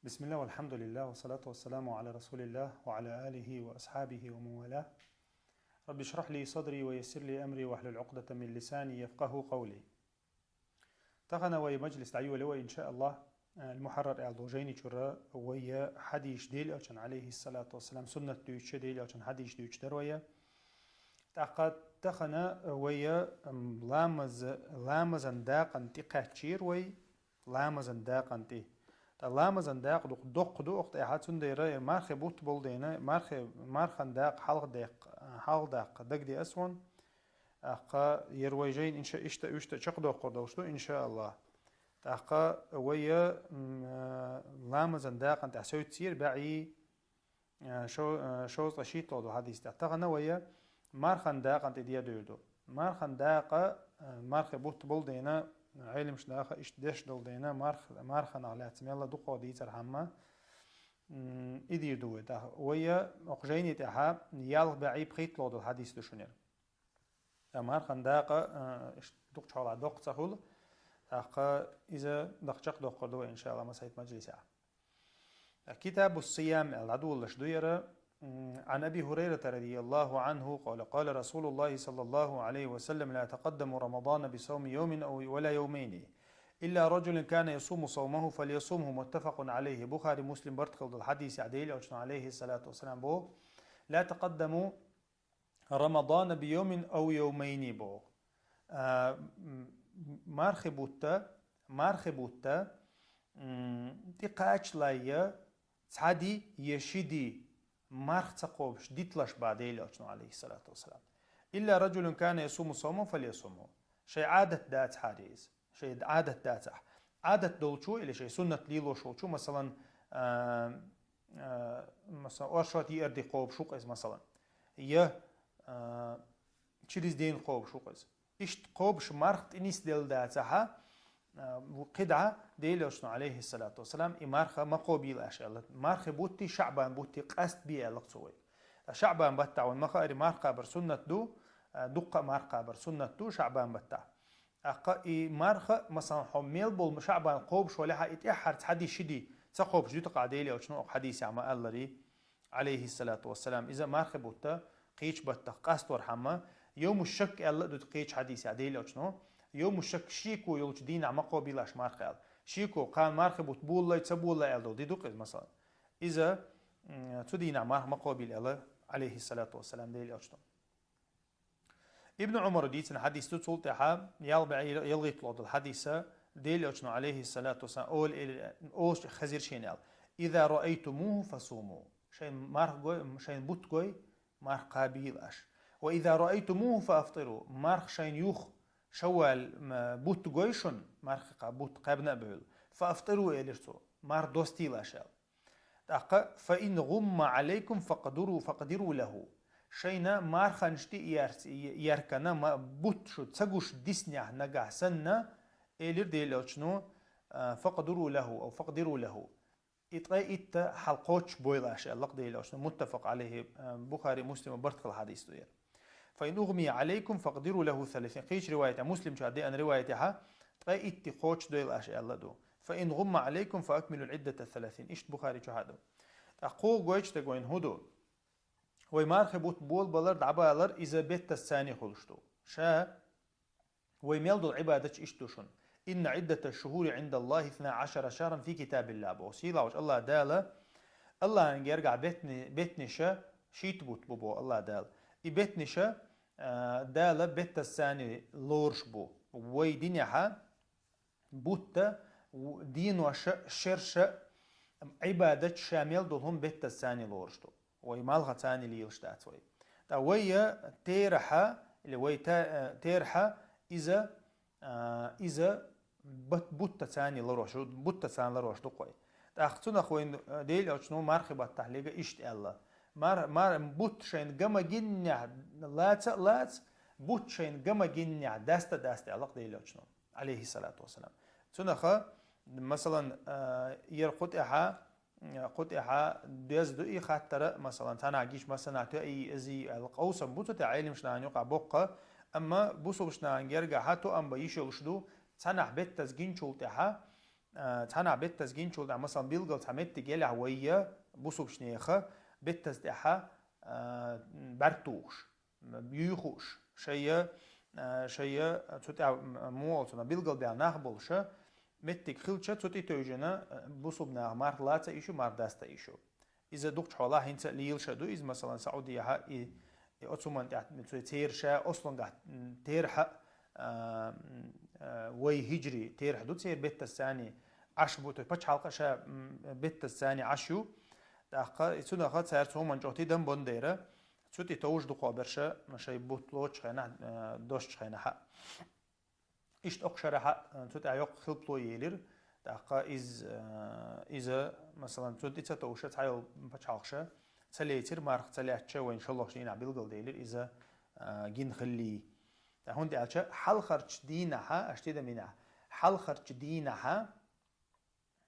بسم الله والحمد لله والصلاة والسلام على رسول الله وعلى آله وأصحابه ومن والاه. رب اشرح لي صدري ويسر لي أمري واحلل عقدة من لساني يفقه قولي. تغنى ويا مجلس دعيو لوي إن شاء الله المحرر الضوجيني شرا ويا حديش ديل أوشن عليه الصلاة والسلام سنة دويتش ديل أوشن حديش دويتش درويا تعقد تخنا ويا لامز انداق انتي قاتشير وي لامز انداق انتي لامز انداق دوق احد سنديرا مارخ بوت بول دينا مارخ انداق حلق داق دق دي اسون اقا يرويجين ان شاء اشتا شق قردوشتو ان شاء الله تاقا ويا لامز انداق انت اسوي تصير بعي شو طشيت لو حديث تاغنا ويا مارخ انداق انت دي دودو مارخ انداق مارخ بوت بول دينا عيل مش داخل إيش دش دول دينا مارخ نعلات سمي الله دقة دي ترحمة إدي دوه ده ويا أقجيني تها يالغ بعيب خيط لود الحديث دشونير مارخ نداقة إيش دق شغلة دق تقول أقا إذا دقشق دق دو إن شاء الله مسايت مجلسها كتاب الصيام العدو الشديرة عن أبي هريرة رضي الله عنه قال رسول الله صلى الله عليه وسلم لا يتقدم رمضان بصوم يوم أو ولا يومين إلا رجل كان يصوم صومه فليصومه متفق عليه بخاري مسلم برتقل الحديث عديل أوشن عليه الصلاة والسلام بو لا تقدموا رمضان بيوم أو يومين بو مارخبوتا تقاش لايا تعدي يشدي مارخ تقوبش ديتلاش بعديل أوشن عليه الصلاة والسلام إلا رجل كان يصوم صومه فليصومه شيء عادة دات حديث شيء عادة دات عادة دولشو إلى شيء سنة ليلو شو مثلا مثلا أرشات يردي قوب شو قيس مثلا يه تشريز دين قوب شو قيس إيش قوبش مارخ إنيس ديل داتها قدعة ديلوشنا عليه الصلاة والسلام إمارخة مقوبيل أشياء مارخ بوتي شعبان بوتي قاست بيه لقصوي شعبان بتاع والمخاري مارخة برسنة دو دقة مارخة برسنة دو شعبان بتاع أقا مارخة مثلا حميل بول شعبان قوب شو لها إتحر تحدي شدي تقوب جدو تقع ديلوشنا حديث عما الله عليه الصلاة والسلام إذا مارخ بوتا قيش بتا قاست ورحمة يوم الشك الله دو تقيش حديث ديلوشنا يوم الشك شيكو يلوش دين عم قابيلاش مارخال شيكو قال مارخ بوتبول لا يتبول لا يلدو دي دوق مثلا إذا تدين عم مقابل الله عليه الصلاة والسلام ديل أشتم ابن عمر ديتنا حديث تطول تحا يلغي طلود الحديثة ديل أشتم عليه الصلاة والسلام أول خزير شينال إذا رأيتموه فصوموا شين مارخ جوي شين بوت جوي مارخ قابيلاش وإذا رأيتموه فأفطروا مارخ شين يوخ شوال بوت جويشن مارخ بوت قابنا بول فأفطروا إليرتو مار دوستي لاشال فإن غم عليكم فقدروا له شينا مارخنشتي ياركنا ما بوت شو تسقوش ديسنيا نجا سنة إلير ديلوشنو فقدروا له أو فقدروا له إت حلقوش بويلاش اللق ديلوشنو متفق عليه بخاري مسلم برتقل الحديث دوير فإن أغمي عليكم فقدروا له 30 قيش رواية مسلم شادي أن روايتها تقي اتقوش دويل أشياء الله دو فإن غم عليكم فأكملوا العدة 30 إشت بخاري شهادو أقو قويش تقوين هدو ويمارخ بوت بول بلرد عبالر إذا بيت الثاني خلشتو شا ويميلدو العبادة إشتوشن إن عدة الشهور عند الله 12 شهرا في كتاب الله بوصيلة وش الله دالة الله يرجع بيتني شا شيت بوت بوبو الله دال بيتني شا دالة بيت الثاني لورش بو ويدينها بوتا دين وشرش عبادة شامل دولهم بيت الثاني لورشتو ويمالغا ثاني ليلشتات وي تا ويا تيرحا اللي وي تيرحا إذا بوتا ثاني لروش بوتا ثاني لروش دقوي تا أختنا خوين ديل أو مارخبة تحليقة إشت الله مار بوت شين جما جنيا لات بوت شين جما جنيا داستا علاق ديلوشنو عليه الصلاة والسلام تنخا مثلا قطعها ديز دو خاطر مثلا تانا عجيش مثلا تأي ازي القوسم بوتو تعلم شنان يقع بقى اما بوسو شنان يرجع هاتو ام بيشلشدو تانا بيت تزجين شولتها تانا بيتز جينشول دا مثلا بيلقل تامت جيلع ويا بوسوب شنيخة بيتز دحا برتوش بيوخوش شيء تطع موالتنا بيلقل بيع نخبلشة متك خلشة تطي توجنا بوسوب نخ مارلاتا إيشو مارداستا إيشو إذا دكتور حوالها هنت ليل شدو إذا مثلا سعودية ها أتومن تيرشة أصلا قاعد تيرحق وي هجري تيرح دو تير بيت الثاني عش بوتو بتش حلقة شا بيت الثاني عشو دقة سودا خد سعر سو من جوتي دم بنديرة سوتي توج دو قابرشة مشي بوتلوش خينا دوش خينا حق إيش أقشر حق سوتي عيق خلبلو يلير دقة إذا مثلا سوتي تتوشة تعيل بتش حلقة تلاتير مارخ تلاتشة وإن شاء الله شينا بيلقل ديلير إذا جين خلي هون دي علشان حل خرج دينها أشتيدا منها حل خرج دينها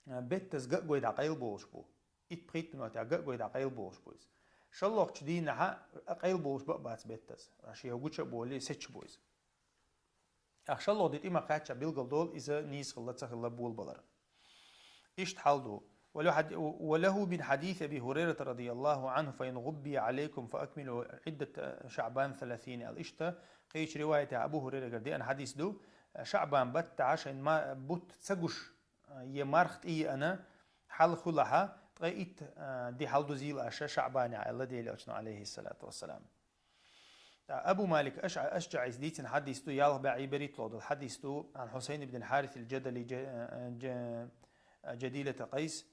بيتز جويد عقيل بوش بو إتبريت نوع تاع جويد عقيل بوش بوز شلوخ دينها عقيل بوش بقبات بيتز عشان يوجش بولي سيتش بوز أخشلوخ ديت إما قاعد بيلقل دول إذا نيس خلت خلا بول بلر إيش تحلدو وله من حديث أبي هريرة رضي الله عنه فإن غبي عليكم فأكملوا عدة شعبان 30 الإشتا قيش رواية أبو هريرة قردي أن حديث دو شعبان بت عشان ما بوت تسجش يمارخت إيه أنا حل خلها تغيت دي حل دوزيل أشا شعبان الذي عليه الصلاة والسلام أبو مالك أشجع إزديت حديث دو يالله بعيبري طلود الحديث دو عن حسين بن حارث الجدلي جديلة قيس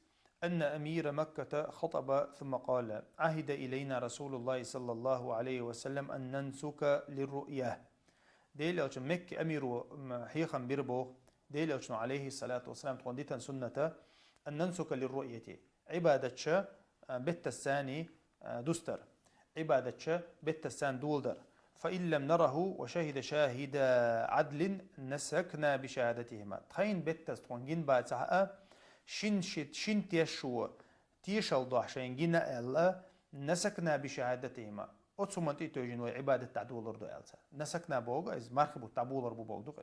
أن أمير مكة خطب ثم قال عهد إلينا رسول الله صلى الله عليه وسلم أن ننسك للرؤية ديل أوش مكة أمير حيخا بيربو ديل أوش عليه الصلاة والسلام تقنديتا سنة أن ننسك للرؤية عبادة بيت الثاني دستر عبادة بيت الثاني دولدر فإن لم نره وشهد شاهد عدل نسكنا بشهادتهما تخين بيت تقنجين بعد ساعة شن تيشو تيشل ضح شين جينا ألا نسكنا بشهادتهما أتصمت إتوجين وعبادة تعدول أرضو ألسا نسكنا بوغ إز مرخبو تعبول أربو بوغ دوغ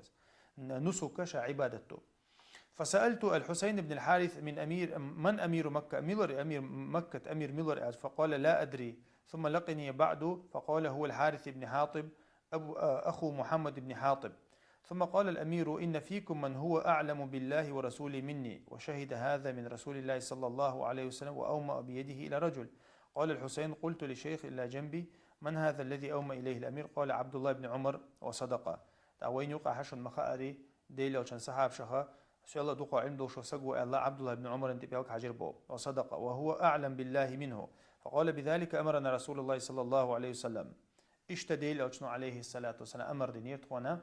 نسك شا عبادته فسألت الحسين بن الحارث من أمير مكة أمير مكة أمير ميلر فقال لا أدري ثم لقني بعد فقال هو الحارث بن حاطب أخو محمد بن حاطب ثم قال الأمير إن فيكم من هو أعلم بالله ورسوله مني وشهد هذا من رسول الله صلى الله عليه وسلم وأومأ بيده إلى رجل قال الحسين قلت لشيخ إلى جنبي من هذا الذي أومأ إليه الأمير قال عبد الله بن عمر وصدق وين يقع حشن مخاري ديلا وشان صحاب شخا شاء الله دوقع عنده شو سقوا الله عبد الله بن عمر انت بيوك حجر بو وصدق وهو أعلم بالله منه فقال بذلك أمرنا رسول الله صلى الله عليه وسلم اشتديل أوشنو عليه الصلاة والسلام أمر دينيت وانا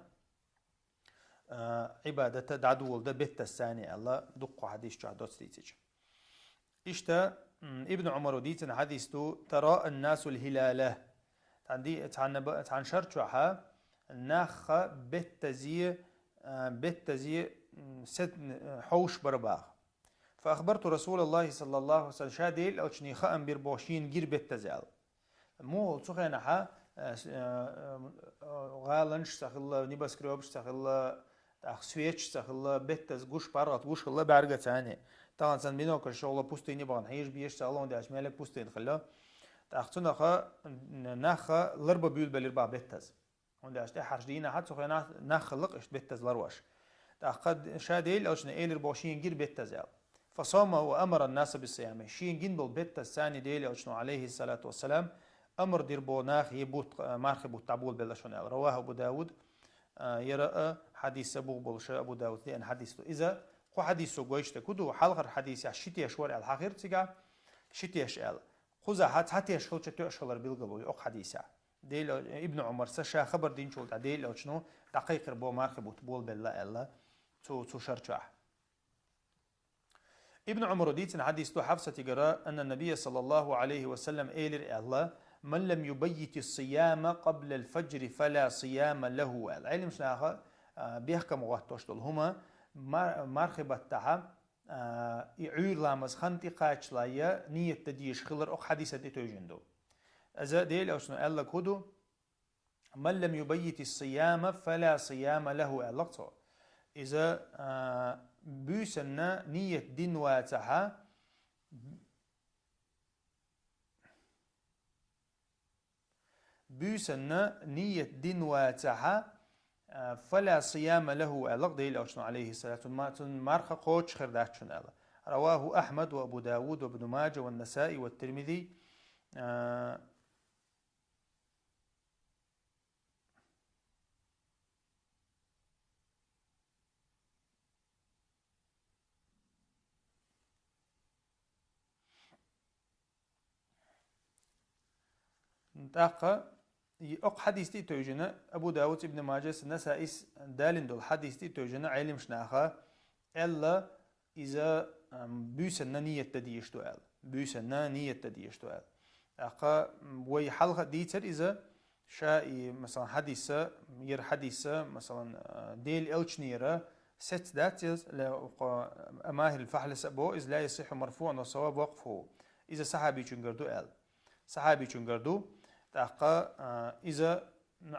عبادة دعدو ولد بيت الثاني الله دقوا حديث جهدوت ستيتج اشتا ابن عمر وديتن حديثتو ترى الناس الهلالة عن شرطها ناخ بيت تزي ست حوش برباغ فأخبرت رسول الله صلى الله عليه وسلم شاديل أو شني خام بيربوشين جير بيت تزال مو تخينا ها غالنش سخلا نباس كروبش سخلا سويتش سخلا بيت تز جوش بارات جوش خلا بعرقة ثانية طبعا سن بينو كشغل بوستين يبغى نحيش بيش سالون داش مالك بوستين خلا تأخذنا خا ناخ لربا بيول بالربا بيت تز ونداش تحرش دينا حتى سخنا ناخ لق إيش بيت تز لروش تأخذ شاديل أو شني إيلر بوشين جير بيت تزال فصام وأمر الناس بالصيام شين جنبل بيت الثاني ديل أو شنو عليه الصلاة والسلام أمر دير بوناخ يبوت مارخ بوت تعبول بالشنال رواه أبو داود يرى حديث أبو بلش أبو داود لأن حديثه إذا خو حديثه جويش تكودو حلقة حديث شتي أشوار الحقير تجا شتي أشال خذ حتى أشخل شتى أشخلر بالقبول أق حديثه ديل ابن عمر سشا خبر دين شول ديل أو شنو دقيق ربو مارخ بوت بول بالله الله تو شرشاه ابن عمر ديتن حديث حفصة تقرأ أن النبي صلى الله عليه وسلم إيلر الله من لم يبيت الصيام قبل الفجر فلا صيام له العلم شناها بيحكم وقتوشتل هما مرخبة تها يعير لامز خنتي قاش لايا نية تديش خلر أخ حديثة تيجندو أذا ديل أو شنو قال لك هدو من لم يبيت الصيام فلا صيام له اللقطة إذا بيسنا نية دين واتها بيسنا نية دين واتها فلا صيام له ألق ديل أوشن عليه الصلاة والسلام مارخ قوتش خرداتشن ألا رواه أحمد وأبو داود وابن ماجه والنسائي والترمذي نتاقى يق حديث تي توجنا أبو داود ابن ماجه النسائي دالين دول حديث تي توجنا علم شناخا إلا إذا بيسنا نية تديشتو أل بيسنا نية تديشتو أل أقا وي حلقة ديتر إذا شاء مثلا حديثة ير حديثة مثلا ديل ألشنيرة ست داتيز أماهر الفحل سبو إذ لا يصح مرفوعا والصواب وقفه إذا صحابي چنگردو أل صحابي چنگردو تاقا إذا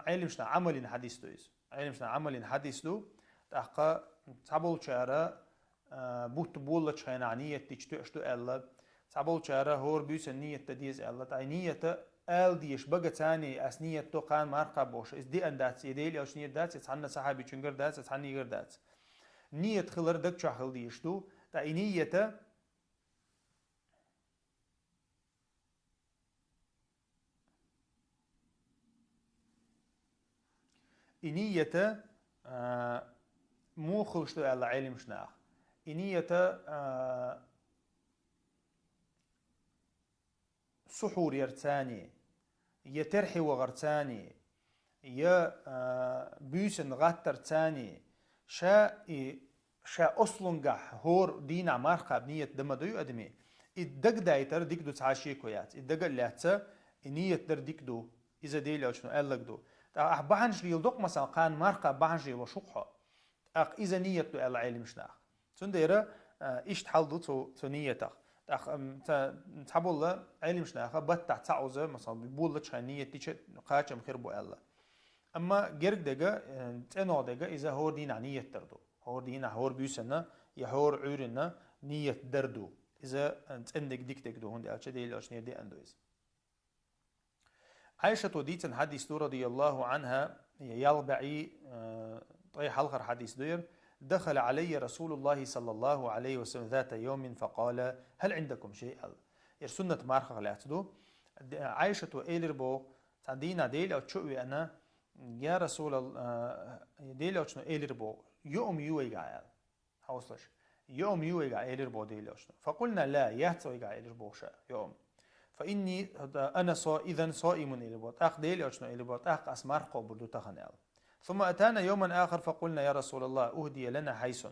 علم شنا عمل حديث دو إذا علم شنا عمل حديث دو تاقا تابول شارة بوت بولة شاينا نية تجتو اشتو ألا تابول شارة هور بيوسن نية تديز ألا تاي نية أل ديش بقى تاني أس نية تو قان مارقا بوش إز دي أن داتس يديل أوش نية داتس يتحنى صحابي چنگر داتس يتحنى يگر داتس نية خلر دك شاخل ديشتو تاي نية إنية مو خلشتو ألا علم شناخ إنية سحور يرتاني يترحي وغرتاني يا بيسن غاتر تاني شا أصلنجح هور دينا مارخا بنية دمدو أدمي الدق دايتر ديك دو تعاشي كويات الدق اللي نية در ديك دو إذا ديلي أو شنو قال لك دو بحنش يلدق مثلا قان مارخا بحنش وشقها أق إذا نية دو ألا علم شناخ تنديرا إيش تحلدو تو نيتك تحبوا الله علم شناخه بتع تعوزه مثلا بيقول لك نية تيجي قاچم خير بو الله اما جرق دغه تنو دغه اذا هو دين نية تردو هو دين هور بيسنا يهور عورنا نية دردو اذا تندق ديك دو هند الچ دي لاش دي اندوز عائشة ديتن حديث رضي الله عنها يلبعي طي حلقر حديث دير دخل علي رسول الله صلى الله عليه وسلم ذات يوم فقال هل عندكم شيء؟ سنة مارخ غلاتدو عائشة إيلربو تعدينا ديل أو تشوي أنا يا رسول الله ديل أو شنو إيلربو يوم يويجا حوصلش يوم يويجا إيلربو ديل أو شنو فقلنا لا يهتويجا إيلربو شاء يوم فإني أنا إذا صائم إيلربو تأخ ديل أو شنو إيلربو تأخ أسمار قبردو تخنال ثم أتانا يوما آخر فقلنا يا رسول الله أهدي لنا حيث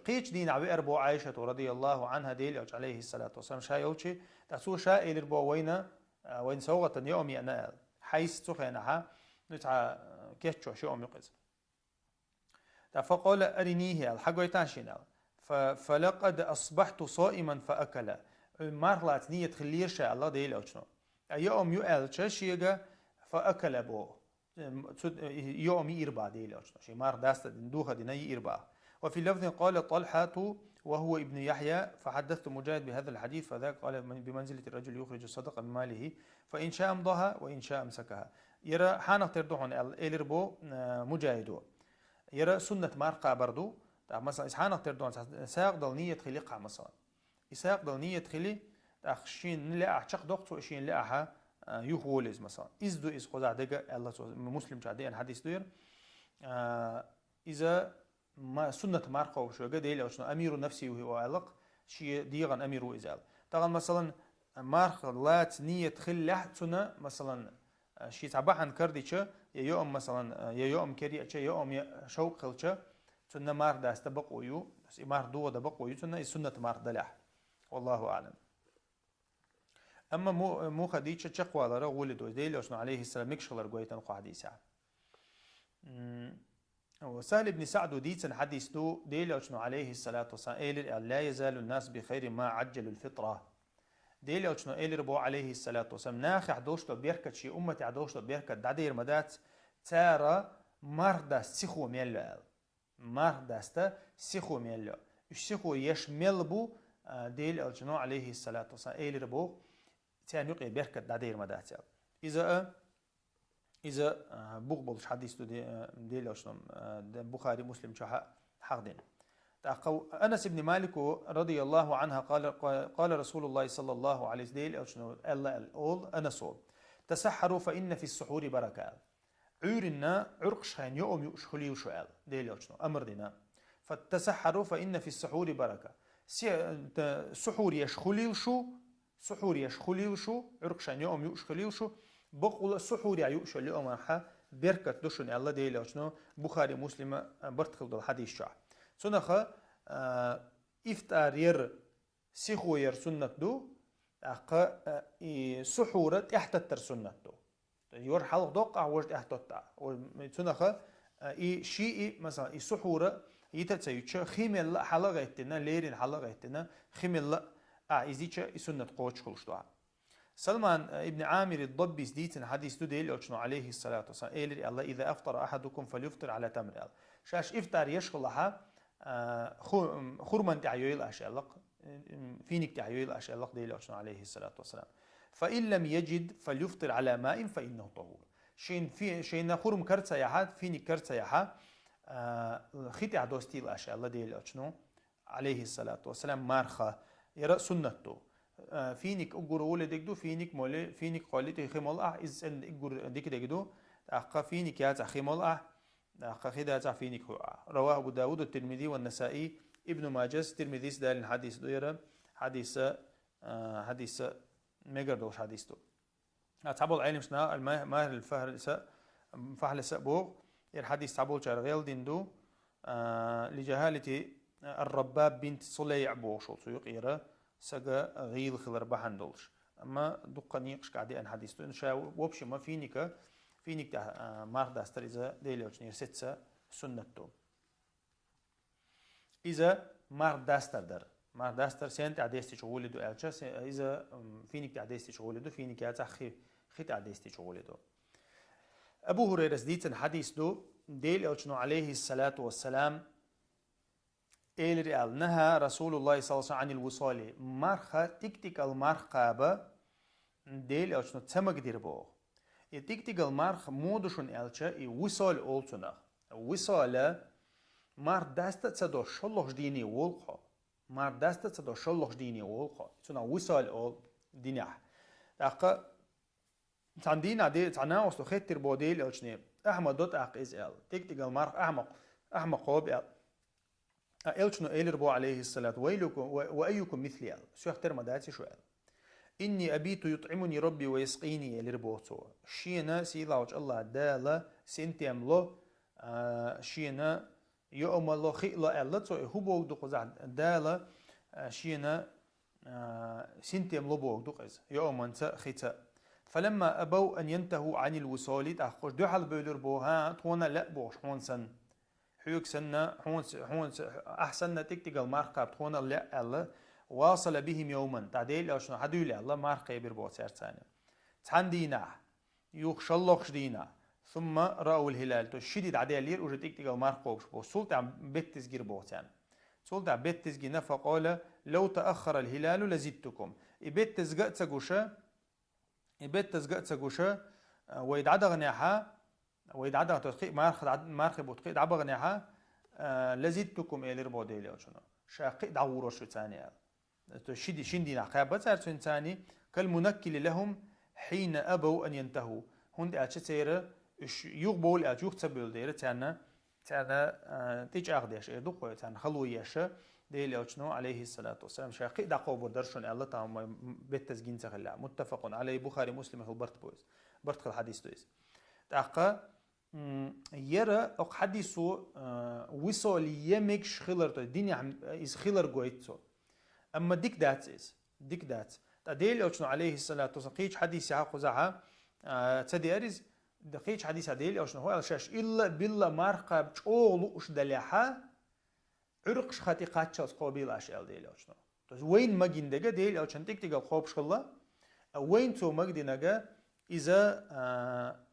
قيش دين عبي أربو عائشة رضي الله عنها ديل عليه الصلاة والسلام شايوشي تسو شائل ربو وين سوغة يومي أنا حيث تخينها نتعى كيتشو شو أم يقز فقال أرنيه الحق يتانشينا فلقد أصبحت صائما فأكل مارلات نية خلير الله ديل أوشنو يوم يؤل شيغا فأكل بو يوم يربع ديل أوشنو شي مار داست دوخة ديني يربع وفي لفظ قال طلحة وهو ابن يحيى فحدثت مجاهد بهذا الحديث فذاك قال بمنزلة الرجل يخرج الصدقة من ماله فإن شاء امضاها وإن شاء امسكها يرى حانق تردوحون إلربو مجاهدو يرى سنة مارقة بردو مثلا إسحانق تردوحون ساق دل نية خليقها مثلا إساق دل نية خلي أخشين نلاقى أحشق دقتو إشين لقاها يخولز مثلا إزدو إز قزع دقا الله مسلم شعدي أن حديث دير إذا ما سنة مارقة وشو قد إلي وشنو أمير نفسي وهو علق شيء ديغن أمير إزال طبعا مثلا مارقة لات نية خل سنة مثلا شيء تبعهن كرديش يا يوم مثلا يا يوم كريئة يا يوم شوق خلش سنة مار داست بقويو بس مار دو دبقويو سنة مار دلح والله أعلم أما مو خديتش تشقوا على ولدو ديلي وشنو عليه السلام مكشغل رجويتن قاعديسا وسهل بن سعد ديتن حديث دو ديلي وشنو عليه الصلاة والسلام لا يزال الناس بخير ما عجلوا الفطرة ديلي وشنو ربو عليه الصلاة والسلام ناخي عدوشتو بيركت شي أمتي عدوشتو بيركت دعدير مدات تارا مردا سيخو ميلو مار داستا سيخو ميلو السيخو يشمل بو ديل الجنو عليه الصلاة والسلام إيلر بو تان يقي بركة دادير مداتيال إذا بوغبولش حديث ديل الجنو بخاري مسلم شو حقدين أنس بن مالك رضي الله عنها قال رسول الله صلى الله عليه وسلم الله الأول أنسول تسحروا فإن في السحور بركة عورنا عرقش خان يوم يشخلي وشوال ديل يوشنو أمر دينا فتسحروا فإن في السحور بركة سحور يشخلي وشو سحور يشخلي وشو عرقش خان يوم يشخلي وشو بقول سحور يشخلي أمرها بركة دوشن الله ديل يوشنو بخاري مسلم برتخل دل حديث شع سنخ إفتار ير سيخو ير سنة دو سحورة تحت سنة دو يور حلق دوقع وجد احتوتا سنخ شيء مثلا سحورة يتسيوش خيمل حلقتنا ليرين حلقتنا خيمل إزيش سنة قوش خلشتوها سلمان ابن عامر الضبي سديتن حديث دو ديل عليه الصلاة والسلام إيلر الله إذا أفطر أحدكم فليفطر على تمر شاش إفطار يشغلها خرمان تعيويل أشيالق فينك تعيويل أشيالق ديل عليه الصلاة والسلام فإن لم يجد فليفطر على ماء فإنه طهور شين خرم كرتسا يحاد فينك كرتسا يحاد خيت عدوستيل أشيالله ديل عليه الصلاة والسلام مارخة يرى سنته فينك أقول ولدك دو فينك مولي فينك قالت خيمال إز إن أقول ديك دو أقا فينك يا خيمال خيدا تعفينك رواه أبو داود والترمذي والنسائي ابن ماجه الترمذي سدال الحديث دويرة حديث ميجردوش حديث دو تعبول العلم شنا الماهر الفهل سأبوغ الحديث تعبول شارغيل ديندو لجهالة الرباب بنت صليع بوغ شو يقيرة سجا غيل خلر بحندولش أما دقة نيقش قاعدة أن حديث دو إن شاء وبش ما فينك ده مارد استر إذا ديلوش نيرستة سنته إذا مارد داستر سنت عديستي شغول دو ألشة إذا فينك عديستي شغول دو فينك يا خيت عديستي شغول دو أبو هريرة سديت حديث دو ديلوش عليه الصلاة والسلام ريال نهى رسول الله صلى الله عليه وسلم عن الوصال مرخة تكتك المرخابة ديلوش تسمك ديربوغ تيك المارخ مودشون ألشة وصال أولتنا وصال مار داستا تصدق شلوخ ديني والقا مار داستا تصدق شلوخ ديني والقا تنا وصال أول دينه أقا تندينا دي تنا وصل خير بوديل ألشني أحمد دوت أقيز أل تيك المارخ أحمق قاب أل ألشنو إلربو عليه الصلاة ويلكم وأيكم مثلي أل شو اختار مداتي شو أل إني أبيت يطعمني ربي ويسقيني لربوتو شينا سيلاوج الله دالا سنتيم لو شينا يوم الله خيلا ألتو هو بوغدو قزع دالا شينا سنتيم لو بوغدو قز يوم أنت خيتا فلما أبوا أن ينتهوا عن الوصال تأخذ دو حال بيدر بوها تونا لا بوش حونسن حيوك سنة حونس أحسن تكتيك الماركة تونا لا ألا واصل بهم يوما تعديل أشنو حدولي الله مارقي بربوت سرتاني تحندينا يخشلوخش دينا ثم رأوا الهلال تشديد عديل لير وجدك تيجا مارقوش بو سلطة بيتز جير بوتان سلطة بيتز جينا فقال لو تأخر الهلال لزدتكم بيتز جأت سجوشة ويدعد غنيحة ويدعد تدقيق مارخ بوتقيد عبا غنيحة لزدتكم إلى ربو ديلي أشنو شاقي دعوروش ثاني شندي نعقاب بتاعتون ثاني كالمنكل لهم حين أبوا أن ينتهوا هند أشتير يقبل أجوك تبول دير تانا تيج أغديش إدوق تانا خلويش ديل أشنو عليه الصلاة والسلام شاقي دعقوا بدرشون الله تام بتزجين تغلى متفق عليه بخاري مسلم في برت الحديث دويس دعقة يرى أحاديثه وصل يمكش خلر الدنيا إز خلر جويتو أما ديك دات تديل أوشنو عليه الصلاة والسلام قيش حديث عاقو زعها تدي أرز دقيش حديث عديل أوشنو هو الشاش إلا بالله مارقة بشغل وش دليحة عرقش خاتقات شاس قابيل أشياء ديل أوشنو وين ما جندجا ديل أوشن تيجا خوب شغلة وين تو ما جدينجا إذا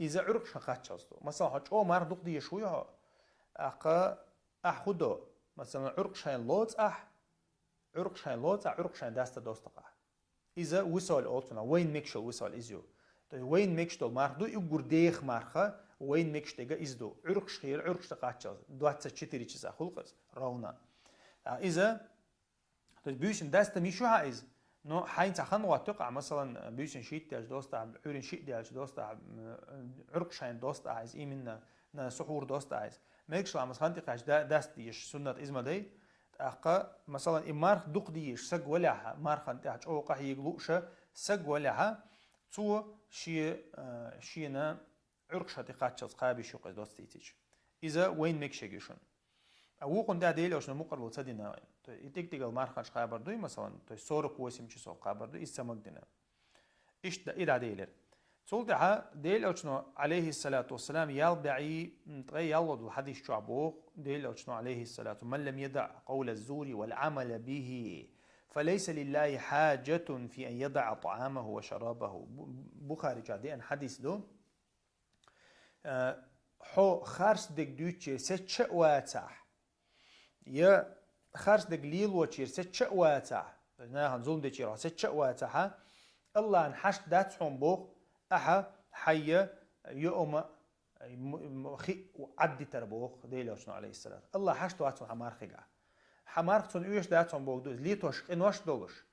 عرقش خاتقات شاس مثلا هتشو مار دق دي شوية أقا خدو مثلا عرق شاين لوز عرق شاين لوز عرق شاين داستا دوستقا إذا وصل أوتنا وين ميكشل وصل إزيو وين ميكشل مارخدو يقول ديخ مارخا وين ميكشتيجا إزدو عرق شخير عرق شتقاتشل دواتsa 4 часа خلقز راونا إذا بيوشن داستا ميشو هايز نو حين تخن واتقع مثلا بيوشن شيت داش دوستا عورين شيت داش دوستا عرق شاين دوستا عايز إيمن سحور دوستا عايز ميكشل عم خانتقاش داست ديش سنة إزما دي أقا مثلا إمارخ دوق ديش سق ولعها مارخ أنتاج أوقع يقلوشة سق ولعها تو شينا عرق شتقات شخص قابي شو قد دوستيتش إذا وين ميكشيجيشن أو قند ديل أو شنو مقرب وتصدينا يتيك تيجال مارخش قابر دوي مثلا تو سورق واسم شو قابر دوي إستمق دينا إيش دا إذا ديلر صلتها ديل أو شنو عليه الصلاة والسلام يلدعي تغي يلد الحديث شعبوه ديل أو شنو عليه الصلاة من لم يدع قول الزور والعمل به فليس لله حاجة في أن يدع طعامه وشرابه بخاري جادي حديث دو حو خارس دك دوتشي ستش واتح يا خارس دك ليل وتشير ستش واتح ناهن ظلم دتشير ستش واتح الله انحشت داتهم بوخ أحا حيا يوم خي عدي تربوخ ديلو شنو عليه السلام الله حشت واتهم حمار خيقا حمار تون ايش داتهم بوخ دوز ليتوش انوش دولش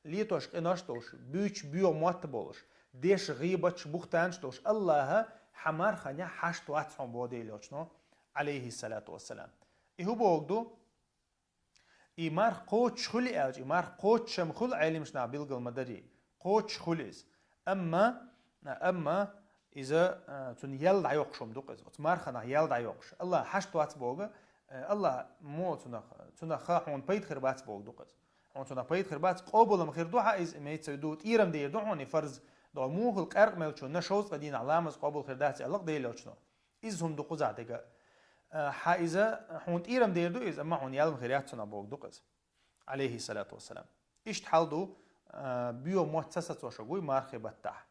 ليتوش انوش دولش بيوش بيو موت بولش ديش غيبتش بوختانش دولش الله حمار خانيا حشت واتهم بوخ ديلو شنو عليه الصلاة والسلام إيهو بوخ دو إمار قوتش خلي أوج إمار قوتش شمخل علمش نابلغ المدري قوتش خليز أما إذا تون يلدع يوقشم دوقز أتمار خنا يلدع يوقش الله حشت وات بوغ الله مو تون خا هون بيت خربات بوغ دوقز هون تون بيت خربات قبل ما خير دوحة إز ميت دوت إيرم دير دوحوني فرز دو موه القرق ملشو نشوز قدين علامز قبل خردات الله دير لوشنو إز هم دوقز عتقا حائزة هون إيرم دير دو إز أما هون يلم خيرات تون بوغ دوقز عليه الصلاة والسلام إيش تحلدو بيو مؤسسة وشغوي مارخي بتاح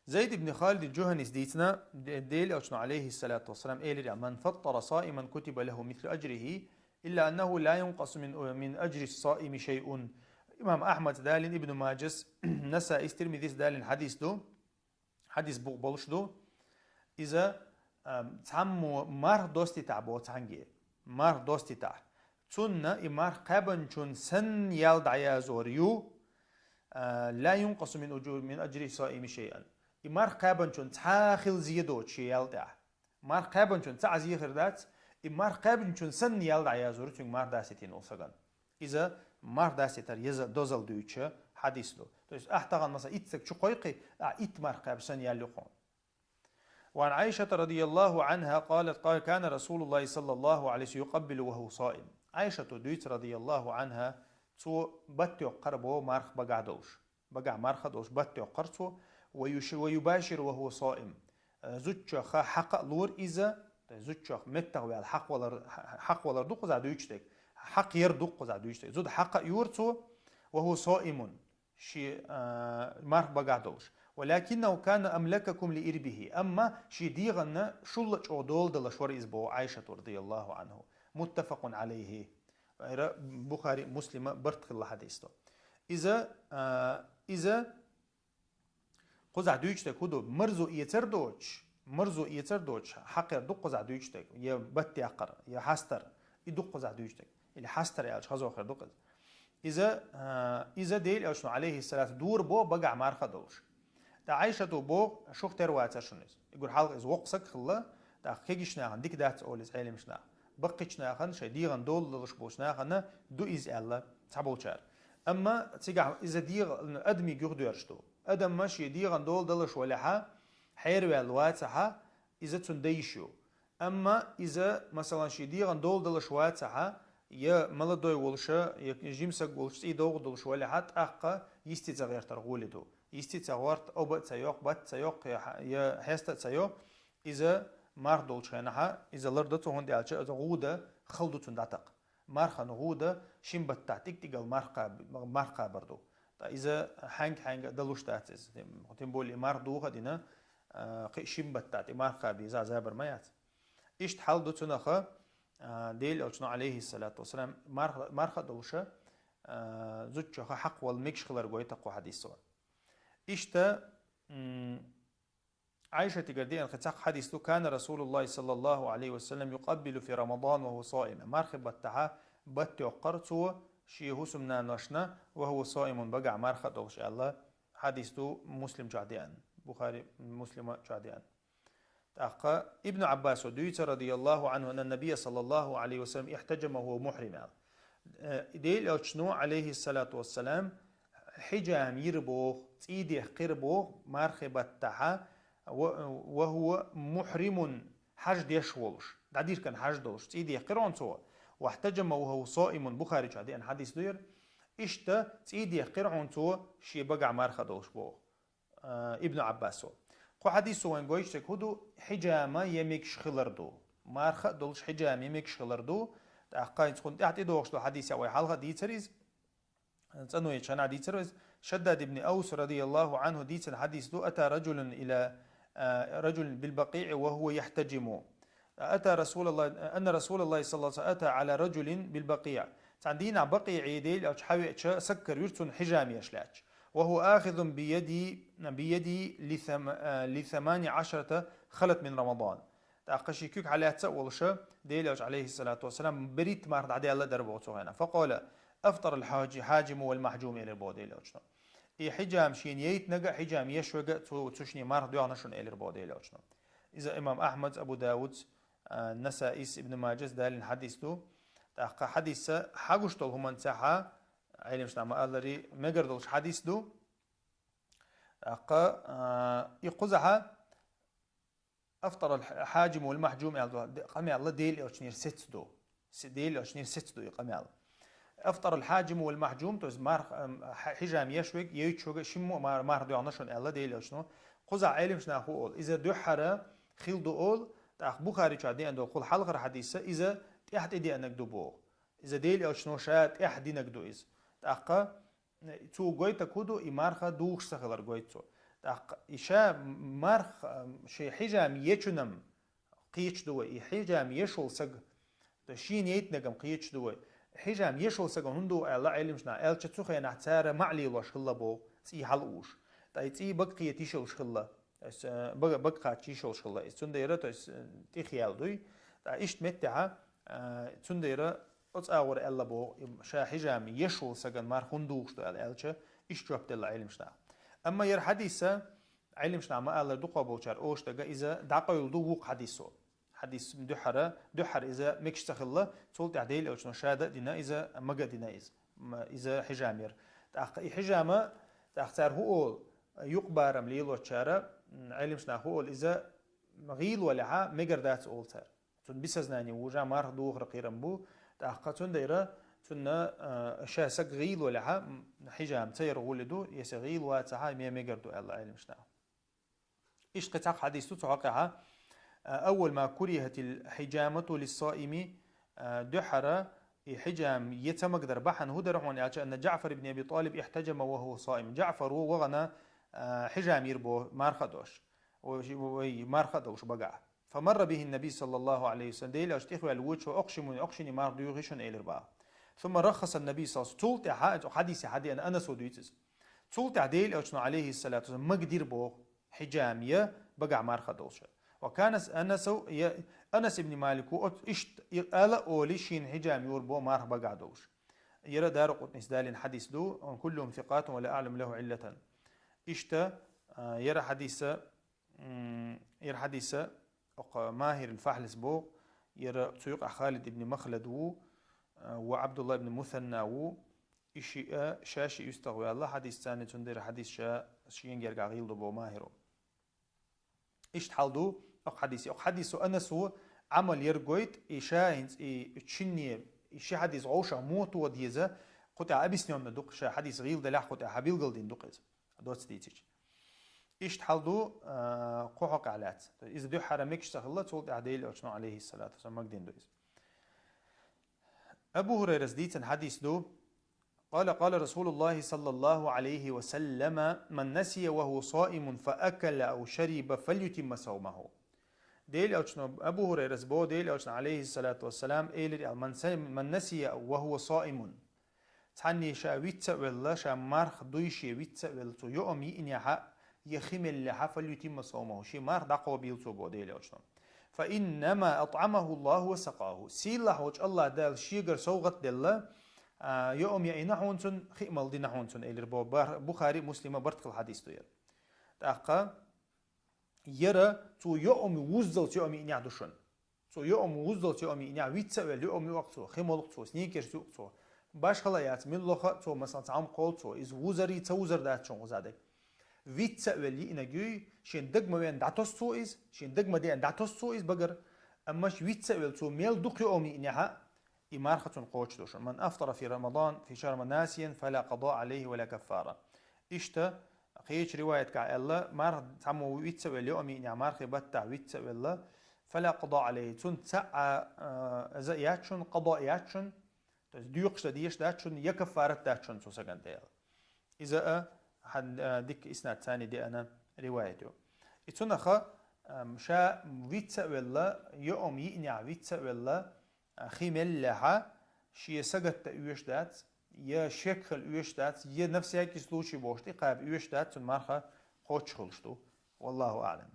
زيد بن خالد الجهني سديتنا ديل أوشنا عليه الصلاة والسلام إيلي من فطر صائما كتب له مثل أجره إلا أنه لا ينقص من أجر الصائم شيء إمام أحمد دالين ابن ماجس نسا استرمذي دالين حديث دو حديث بولش دو إذا تعمو مار دوستي تعبو تعنجي مار دوستي تع تنا إمار قابن شون سن يالد عيازوريو لا ينقص من أجر الصائم شيئا إمار قابن شون تاخل زيدو شي يالدع مار قابن شون تعزي خردات إمار قابن شون سن يالد عيازور تون مار داستين أوسغان إذا مار داستر يزا دوزل دويتش حديث دو تويس أحتغن مثلا إتسك شو قويقي إت مار قاب سن يالقون وعن عائشة رضي الله عنها قال كان رسول الله صلى الله عليه وسلم يقبل وهو صائم عائشة دويت رضي الله عنها تو باتيو قربو مارخ بقعدوش بقع مارخ دوش باتيو قرصو ويباشر وهو صائم زوجة حق لور إذا زوجة متغوي على حق ولا دوق زع دويشتك حق يردوق زع دويشتك زود حق يورتو وهو صائم شي مارخ بقعدوش ولكنه كان أملككم لإربه أما شي ديغن شلج أودول دلشور إزبو عائشة رضي الله عنه متفق عليه بخاري مسلم برتق الله حديثه إذا قزع دويشتك هدو مرزو يتر دوش حق يردو قزع دويشتك يا بتي أقر يا حستر يدو قزع دويشتك اللي حستر يالش خزو آخر دو قز إذا ديل أوشنو عليه الصلاة دور بو بقع مارخ دوش دا عائشة بو شوخ ترواتر شنيز يقول حلق إز وقسك خلا دا خيجش ناخن ديك دات أوليز عيلي مش ناخن بقيتش ناخن شي ديغن دول لغش بوش ناخن دو إز ألا تحبول شار أما تيجع إذا ديغ أدمي جوخ ديرشتو أدم ماشي ديغن دول دلش ولحا حيروي الواتحا إذا تنديشو أما إذا مثلا شي ديغن دول دلش واتحا يا ملدوي ولشا يا جيمسك ولش إيدوغ دلش ولحا تأقا يستي تغير ترغولدو يستي تغورت أو بات سيوق يا حيستا سيوق إذا ماردول شينها إذا لردتو هندي على شيء غودة خلدو تندعتق مارخا نغودة شين بتعتك تيجال مارخا بردو إذا حنگ دلوش تاتز تنبول ماردوها دينا شين بتعتي مارخا بيزا زابر مايات إيش تحل دو تنخا ديل أوشنا عليه الصلاة والسلام مارخ دوشة زوج حق والمكش خلر جوي تقو حديث سوا إشتا عائشة تقدي أن خساق حديث كان رسول الله صلى الله عليه وسلم يقبل في رمضان وهو صائم مارخ بتها بت قرطو شي سمنا نشنا وهو صائم بقع مارخ دوش الله حديث مسلم جاديان بخاري مسلم جاديان أقا ابن عباس وديت رضي الله عنه أن النبي صلى الله عليه وسلم احتجم وهو محرم ديل أشنو عليه الصلاة والسلام حجام يربوغ تيدي قربوغ مرخبة تحا وهو محرم حج ديشولش دادير كان حج دوش تيدي قرون سوا واحتجم وهو صائم بخاري جادي أن حديث دير اشتا تيدي قرون سوا شي بقع مرخ دوش بوغ ابن عباس قو حديث وين قويش تكودو حجامة يميكش خلردو مارخ دولش حجام يميكش خلردو تأقاين تكون تعطي دوغش دو حديث يوي حلقة ديتريز تنو يتشنع ديتريز شداد ابن أوس رضي الله عنه ديتر حديث دو أتى رجل إلى رجل بالبقيع وهو يحتجم أتى رسول الله أن رسول الله صلى الله عليه وسلم أتى على رجل بالبقيع تعندينا بقيع ديل أو تحاوي سكر يرتون حجام يشلاش وهو آخذ بيدي ل18 خلت من رمضان تأقشي كيك على تسأولش ديلوش عليه الصلاة والسلام بريت مارد عدي الله دربوتو هنا فقال أفطر حاجم والمحجوم إلى البو ديلوش إي حجام شين ييت نقع حجام يشوق تشني مارد ديوانشون إلى البو ديلوش إذا إمام أحمد أبو داود نسائيس ابن ماجز دال حديث دو تأقى حديث حاجوش طول هم انتحى علمش نعم ألري مقردلش حديث دو أقا يقزها أفطر الحاجم والمحجوم قامي الله ديل أشنير ست دو ديل أشنير ست دو يقامي الله أفطر الحاجم والمحجوم توز مار حجام يشوق يشوق شمو مار دو عنشون الله ديل أشنو قزع علمش ناخو أول إذا دحرة خيل دو أول تأخ بخاري شادي عنده قول حلقة حديثة إذا تحت إدي أنك دو بو إذا ديل أشنو شات تحت دينك دو إز تأخ تو جويتا كودو إمارخا دوخ سخلر جويتو تأخ إشا مارخ شي حجام يشنم قيش دوي حجام يشول سج تشين يتنجم قيش دوي حجام يشول سج هندو الله علمشنا أل تشتوخي نحتار معلي وش خلا بو تي حلوش تايتي بقية تيشل خلا بقى تيشل خلا تنديرة تي خيال دوي إيش متها تنديرة أتصور الله بو شا حجام يشول سجن مار خندوش دو الألشة إيش جواب دل علمشنا أما ير حديثة علمشنا ما الله دقة بوشار أوش تجا إذا دقة يلدوق حديثه حديث دحر إذا مكش تخلّه صلت عديل أو شنو شادة دينا إذا مجا دينا إذا حجامير حجامة تختار هو يقبر مليل وشارة علمشنا هو إذا مغيل ولا مجردات أولتر تون بيسزناني وجا مار دوغ رقيرم بو تأخذون دايرة تون شاسق غيل ولا حجام تير ولدو يسغيل واتها مية مجردو الله علمشنا إيش قطع حديث توقع أول ما كرهت الحجامة للصائم دحر حجام يتمقدر بحن هدر أن جعفر بن أبي طالب احتجم وهو صائم جعفر وغنى حجام يربو مارخدوش ومارخدوش بقع فمر به النبي صلى الله عليه وسلم ديل أشتخوا الوجه وأقشني مار ديوغيشن إلربا ثم رخص النبي صلى الله عليه وسلم تولت حديث حدي أنا سوديتس تولت ديل أشنا عليه الصلاة والسلام مقدر بو حجامية بقع مارخدوش وكان أنس بن مالك ألا أولي شين حجام يوربو مارخ بقع دوش يرى دار قطنس دال حديث دو كلهم ثقات ولا أعلم له علة يرى حديث ماهر الفحلس بو يرى تيق خالد بن مخلد وعبد الله بن مثنى إشي شاشي يستغوي الله حديث ثاني تندير حديث شين يرجع غيل بو ماهرو إيش تحلدو حديث أنس عمل يرجويت إشاهن تشني إشي حديث عوشة موت وديزة قطع أبيسنيون ندق شا حديث غيل دلح قطع حبيل قلدين دقيز دوت ستيتش إيش تحلدو قحق علات إذا دو حرمك اشتغل تولد عديل أشنو عليه الصلاة والسلام مقدين دويز أبو هريرة ديتن حديث دو قال رسول الله صلى الله عليه وسلم من نسي وهو صائم فأكل أو شرب فليتم صومه ديل أوشنا أبو هريرة بو ديل أوشنا عليه الصلاة والسلام إيلر من نسي وهو صائم تعني شا ويتسا ولا شا مارخ دويشي ويتسا ولا تو يومي إن يحا يخمل لها فليتم صومه شي مارخ دقوا بيلتو بو ديل أوشنا فإنما أطعمه الله وسقاه سيلا وجه الله دال شيغر سوغت دل يوم يا نحونسون خيمل دي نحونسون إلر بو بخاري مسلمة برتق الحديث توير تأقا يرى تو يوم وزل تو يوم إنيا دوشن تو يوم وزل تو يوم إنيا ويتسا ولا يوم وقتو خيمل تو سنيكر تو باش خلايات من لخا تو مثلا تعم قول تو إز وزري توزر دات شون غزادك ويتسا ولا إنجي شين دقمة وين دعتوس تو إز شين دقمة دي دعتوس تو إز بقر أماش ويتسا ولا تو ميل دق يوم إنيا إمارخة قوتش دوشن من أفطر في رمضان في شهر ناسيا فلا قضاء عليه ولا كفارة إشتا خيش رواية كعلا مار تعمو ويتسا ولا يوم إنيا مارخ بتع ويتسا ولا فلا قضاء عليه تون تسع زياتشون قضاء ياتشون ديوقش ديش داتشون يكفارة داتشون سو سكنتيل إذا حد ديك إسناد ثاني دي أنا روايته إتون خا مشا ويتسا ولا يوم ينيا ويتسا ولا خيمل لها شي سجت تأويش دات يا شكل أويش دات يا نفس هيك سلوشي بوشتي قاب أويش دات تون مارخا قوتش خلشتو والله أعلم.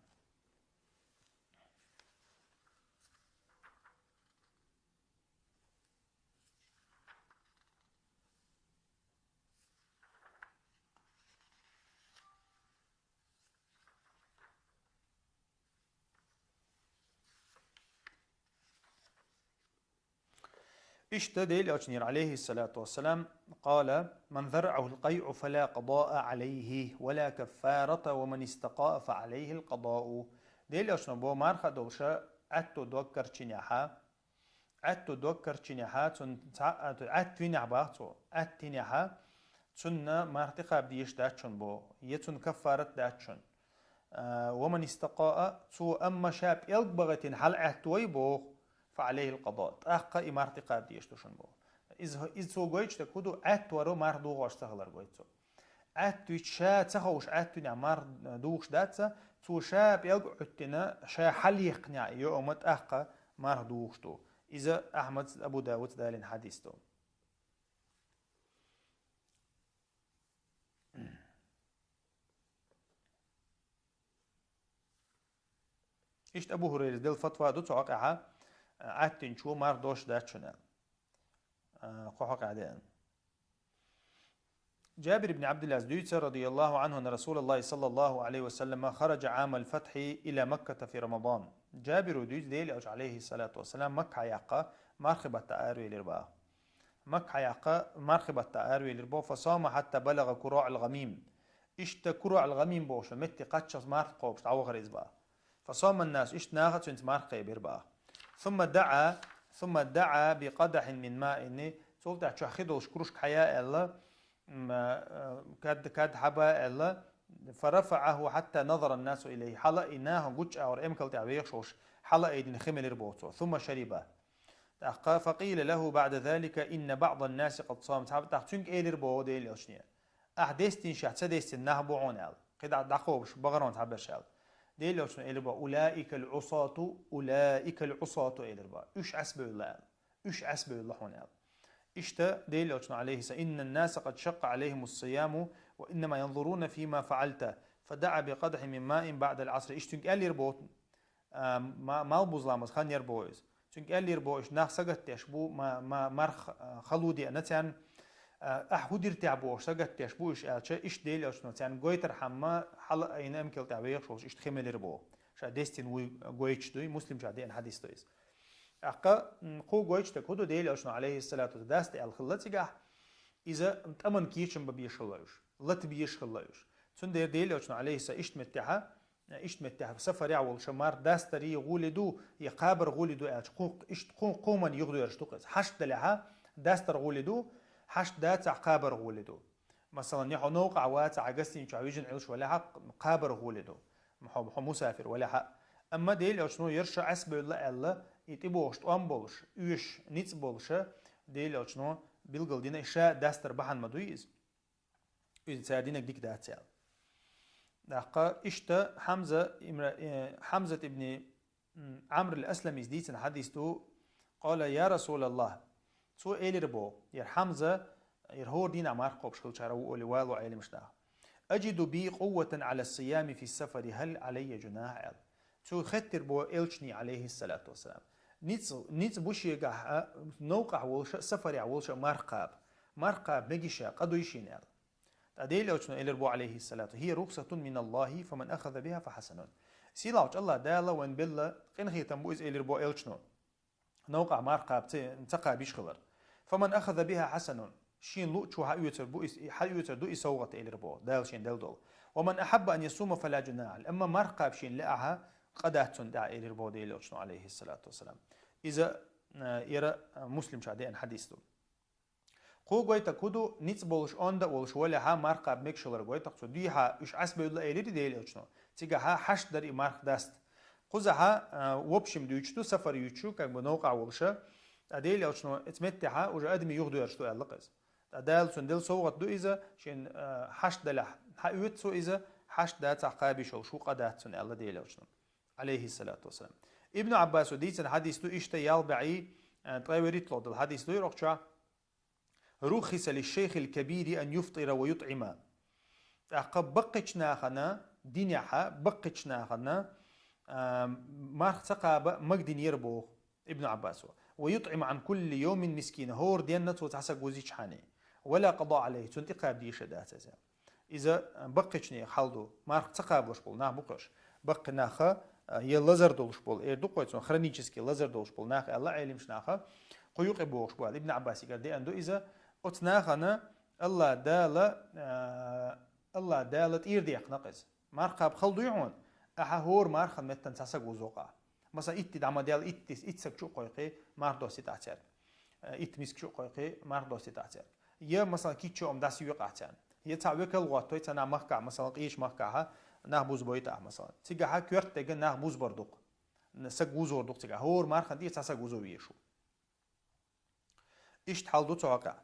اشتدل أجنير عليه الصلاة والسلام قال من ذرعه القيع فلا قضاء عليه ولا كفارة ومن استقاء فعليه القضاء ديل أجنبو مارخا دولشا أتو دوكر چنيحا أتو دوكر چنيحا أتو نعباتو أتو نعبا تن مارتقاب ديش داتشن بو يتن كفارة داتشن ومن استقاء تو أما شاب يلقبغتين حل أهتوي بو فعليه القضاء أحقا إمارتي قاب ديش دوشن بو إذ سو قويتش تكودو أتوارو مار دوغوش تغلر قويتو أتو شا تخوش أتو نعمار دوغش داتسا تو شا بيلقو عتنا شا حل يقنع يومت أحقا مار دوغش دو إذا أحمد أبو داود دالين حديث دو إشت أبو هريرة دل فتوى دو تعقعها عتن شو مار دوش داتشنا قحق عدين جابر بن عبد الله الزديتر رضي الله عنه أن رسول الله صلى الله عليه وسلم خرج عام الفتح إلى مكة في رمضان جابر ديت ديل أوش عليه الصلاة والسلام مكة يقى مرخبة تآروي لرباه مكة يقى مرخبة تآروي لرباه فصام حتى بلغ كراع الغميم إشت كراع الغميم بوش متي قتشز مارخ قوبش تعوغ رزباه فصام الناس إشت ناخد سنت مارخي برباه ثم دعا بقدح من ماء سولت شو خدوش كروش حياة الله كاد حبا الله فرفعه حتى نظر الناس إليه حلا إناه قج أو إمكل تعبيخش حلا إيدين خمل ربوته ثم شربه فقيل له بعد ذلك إن بعض الناس قد صام تحتنك إيل ربو ديل أشنيا أحدثتين شحت سدستين نهبو عنال قد دقوبش بغرون تعبشال ديل أشنو إيلربا أولئك العصاة إيلربا إيش عسبه الله هنا إشتا ديل أشنو عليه إن الناس قد شق عليهم الصيام وإنما ينظرون فيما فعلت فدعا بقدح من ماء بعد العصر إشتنك إيلربا ما بوزلامز خان يربويز تنك إيلربا إش ناخ سقط يشبو ما مرخ خلودي أنتيان أحودير تعبوش سقط يشبوش إيش ديل أشنو تان قويتر حما حلا أين أمكل تعبير شوش إيش تخمل ربو شا ديستين وقويتش دوي مسلم شا دين حديث دويس أقا قو قويتش تكودو ديل أشنو عليه الصلاة والداست الخلتي قاح إذا متأمن كيشن ببيشخلايوش لا تبيشخلايوش تون ديل أشنو عليه الصلاة إيش متحا سفر يعول شمار داستري غولدو يقابر غولدو إيش قوما يغدو يرشتوقز حشد لها داستر غولدو حشد دات قابر غولدو مثلا يحو نوقع وات عجستين شعويجن عيش ولا حق قابر غولدو محو مسافر ولا حق اما ديل اشنو يرشا عسب الله يتبوش امبولش يش نيت بولش ديل اشنو بيلغل دينا شا داستر بحن مدويز يساعدينك ديك داتيال دقا اشتا حمزه ابن عمرو الأسلمي زديتن حديثه قال يا رسول الله سو إليربو ير حمزة ير هور دين عمار قوب شخل شارو أولي والو عيلي مشناه أجد بي قوة على الصيام في السفر هل علي جناح سو خطر بو إلشني عليه الصلاة والسلام نيتس بوشي نوقع ولش سفر ولش مرقاب نجيشا قدو يشين أديل أوشنو إليربو عليه الصلاة هي رخصة من الله فمن أخذ بها فحسن سيلاوش الله دالا وان بلا قين خي تنبوز إليربو إلشنو نوقع مرقاب تقى بيشخلر فمن أخذ بها حسن شين لو شو حيوتر دو يسوغت إليربو دال شين دال دول ومن أحب أن يصوم فلا جناح أما مرقاب شين لأها قدات دع إليربو ديل أوشنو عليه الصلاة والسلام إذا يرى مسلم شادي أن حديثه قو قويتا كودو نيتس بولش أوندا ولش ولا ها مرقاب ميكشلر قويتا قصو دي ها إش عسبه يدلا إليري ديل أوشنو تيجا ها حش در مرق داست قوزها وبشم ديوشتو سفر يوتشو كان بنوقع ولشة أديل أوشنو اتمتها وجا أدمي يغدو يرشتو ألقز أدال سندل صوغت دو إذا شين حش دلح حيوت سو إذا حش دات عقابي شو قدات سن الله ديل أوشنو عليه الصلاة والسلام ابن عباس وديتن حديث دو إشتا يالبعي طيوريت لود الحديث دو يروخشا رخص للشيخ الكبير أن يفطر ويطعم أقب بقشنا خنا دينيحا بقشنا خنا ما سقى مقدن يربو ابن عباس ويطعم عن كل يوم مسكين هور دينة وتحسق وزيش حاني ولا قضاء عليه تنتقاب دي شدات إذا بقشني خالدو ما سقى بلش بول ناه بقش بق ناخا يلزر دولش بول إردو قويتون خرنيجسكي لزر دولش بول ناخ الله علمش ناخا قيوق بوش بول ابن عباس قال دي أندو إذا أتناخنا الله دالت إيرديق نقص مرقب خلدو يعون أحهور مرخن متن تسق وزوقا مثلا إتي دعما ديال إتسك شو قيقي مردو ستعتر إتمسك شو قيقي مردو ستعتر يا مثلا كيتشو أم داسي وقعتان هي تعويك الغوات توي تنا مخكع مثلا قيش مخكعها نهبوز بويتا مثلا تيجا كيرت تيجا نهبوز بردوق نسق وزور دوق تيجا هور مرخن دي تسق وزو ويشو إيش تحلدو توقع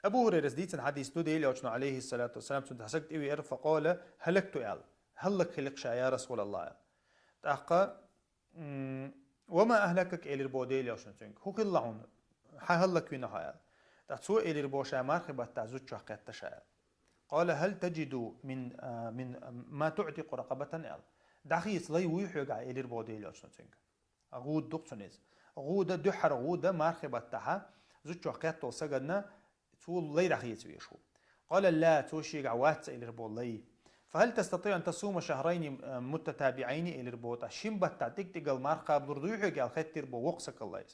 أبو هريرة ديتن حديث دو ديلي أوشنو عليه الصلاة والسلام تنتحسكت إيوي إرف فقال هلكتو إل هلك خلقشا يا رسول الله تحقا وما أهلكك إلي ربو ديلي أوشنو تنك هو كلهم هلك وينو هايل تحسو إلي ربو شامار خبات تعزوج شاقيت تشايل قال هل تجدوا من ما تعتق رقبة إل دخيص لي ويحيق إلي ربو ديلي أوشنو تنك غود دقصنيز غودة دحر غودة مارخبات تحا زوج شاقيت توسقنا تقول لي رح يتويشو قال لا توشي عوات إلى ربولي فهل تستطيع أن تصوم شهرين متتابعين إلى ربوتا شمبت تعتك تقل مار قابل ردوحي قال خيط ربو وقسك الله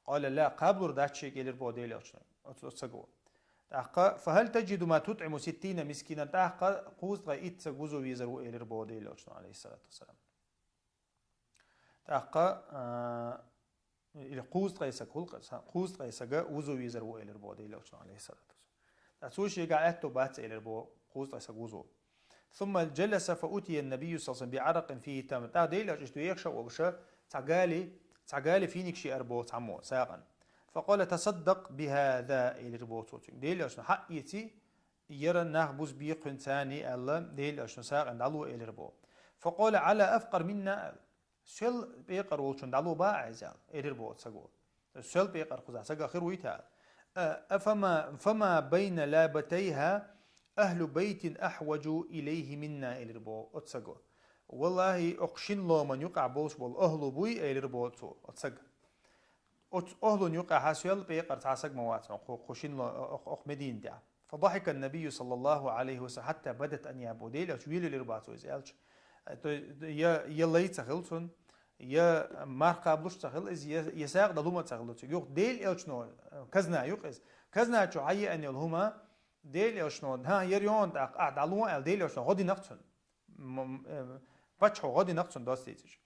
قال لا قابل رداتشي إلى ربودي لأتسقو فهل تجد ما تطعم 60 مسكينا تحقا قوز غايت سقوزو ويزرو إلى ربودي لأتسقو عليه الصلاة والسلام تحقا إلى قوز قيسك قوز قيسك وزو ويزر وإلى ربودي إلى عليه الصلاة والسلام. تسويش يقعدتو بات إلى ربو قوز قيسك وزو. ثم جلس فأتي النبي صلى الله عليه وسلم بعرق فيه تم. تعدي إلى جشتو يخشى وغشى تعالي فينك شي أربو تعمو ساقا. فقال تصدق بهذا إلى ربو توتك. ديل أشنو حقيتي يرى نخبز بيق ثاني الله ديل أشنو ساقا دعلو إلى ربو. فقال على أفقر منا سل بيقر وشون دعلو باعزال إلى ربو تسقو. سل بيقر خزع سقى خير ويتها. فما بين لابتيها أهل بيت أحوج إليه منا إلى ربو أتسقو. والله أقشن له من يقع بولش بول أهل بوي إلى ربو أتسقو. أهل يقع حسيل بيقر تعسق موات قشن له أخ مدين دع. فضحك النبي صلى الله عليه وسلم حتى بدت أن يعبديل أشويل الإرباط وإزالش. يا ليت سخلتون يا ما قابلش سخل إز يساق دلومة سخلتون يوق ديل إلشنو كزنا يوق إز كزنا شو حي أن يلهما ديل إلشنو ها يريون قاعد علوه ديل إلشنو غادي نقصن بتشو غادي نقصن داستيتش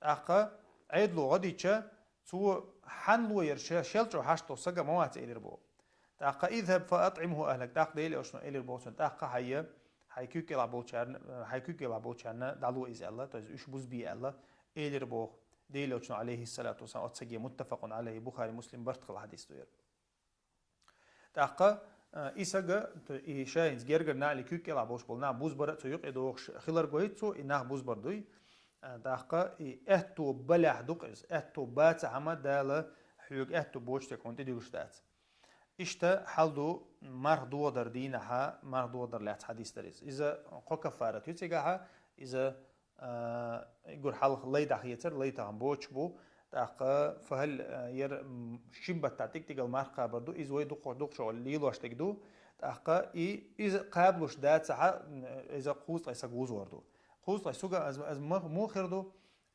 أخا عيدلو غادي تشا تو حنلو يرشا شلتو حشتو سجا موات إليربو أخا اذهب فأطعمه أهلك تأخ ديل إلشنو إليربو سن أخا حي حيكوك يلعبوشان دعلو إز الله تز إيش بوز بي الله إليربو ديل إلشنو عليه الصلاة والسلام أتسجى متفق عليه بخاري مسلم برتقل حديث دوير تأخا إساقا إيشاينز جيرجر نالي كوك يلعبوش بول نا بوز برد سو يق إدوخ خلر قويت سو إناه بوز بردوي داقة اتو بلح دقز اتو بات عما دالة حيوك اتو بوشتك كنت ديوش دات إشتا حلدو مارخ دودر دينها مارخ دودر لات حديث دريس إذا قو كفارة يتسيقها إذا يقول حلق ليدا خيتر ليدا عم بوش بو داقة فهل ير شبه تعتيك تيقل مارخ بردو إذا ويدوق شو الليلو اشتك دو داقة إذا قابلوش دات ساعة إذا قوز ليسا قوز وردو قوز ليسوغا از مو خردو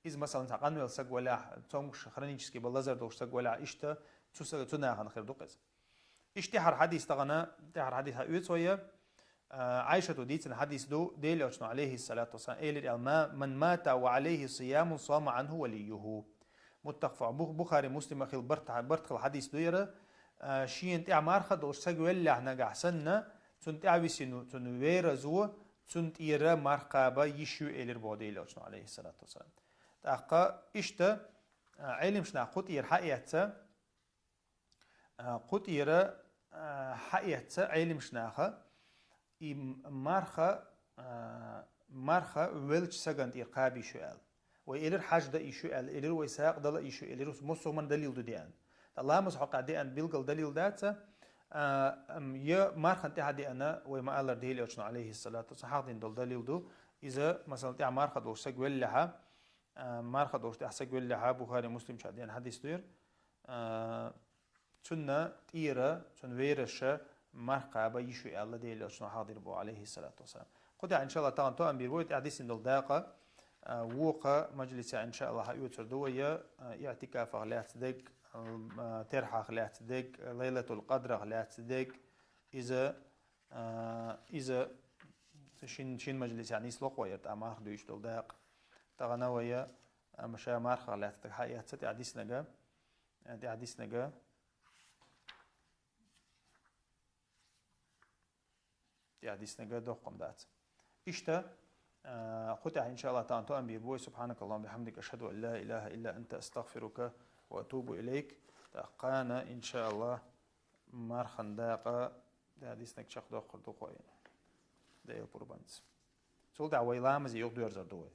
إذا مثلا تقنول ساق ولا تونش خرانيشكي باللازر دوش ساق ولا إشتا تساق تناغن خردو قز اشتهر حديث تغنى تهر حديث هايوت ويا عائشة ديتن حديث دو ديل أشنو عليه الصلاة والسلام إلى الماء من مات وعليه صيام صام عنه وليه متفق بخاري مسلم أخي برت الحديث دويرة شين تاع مارخة دوش سجول لحنا جحسنا تنت عبيسينو تنوير زو تنت إيرا مارخة يشو إلى البوديل أشنو عليه الصلاة والسلام تأقى إشتا علم شنا قط إير حقيقة قط إيرا حقيقة علم شناخة مارخة ولش سجنت إرقابي شوال وإلر حاجة إيشوال إلر ويساق دل إيشو إلر مصو من دليل ديان الله مسحق عديان بيلقل دليل داتا يا مارخة تهدي أنا وما ألر ديلي أشنو عليه الصلاة والسلام حاضين دل دليل دو إذا مثلا تاع مارخة دوش سجول لها مارخة دوش تاع سجول لها بخاري مسلم شادين حديث دير تنا تيرا تنويرش مرقبة يشو الله ديل أشنو حاضر بو عليه الصلاة والسلام قد إن شاء الله تان تو أمبير بويت أحدث إن الداقة ووقع مجلس إن شاء الله يوتر دوية اعتكاف غلات دق ترحى غلات دق ليلة القدر غلات دق إذا شين مجلس يعني سلق ويرت أماخ دويش الداق تغنوية مشا مارخ غلات دق حقيقة تعديس نجا حديث نجا دوقم دات إشتا قطع إن شاء الله تعالى تو أمبير بوي سبحانك اللهم بحمدك أشهد أن لا إله إلا أنت أستغفرك وأتوب إليك تقانا إن شاء الله مارخن داقة حديث نك شخ دوق دوقوين دايل بوربانس سول دعوي لامز يقدر زردوي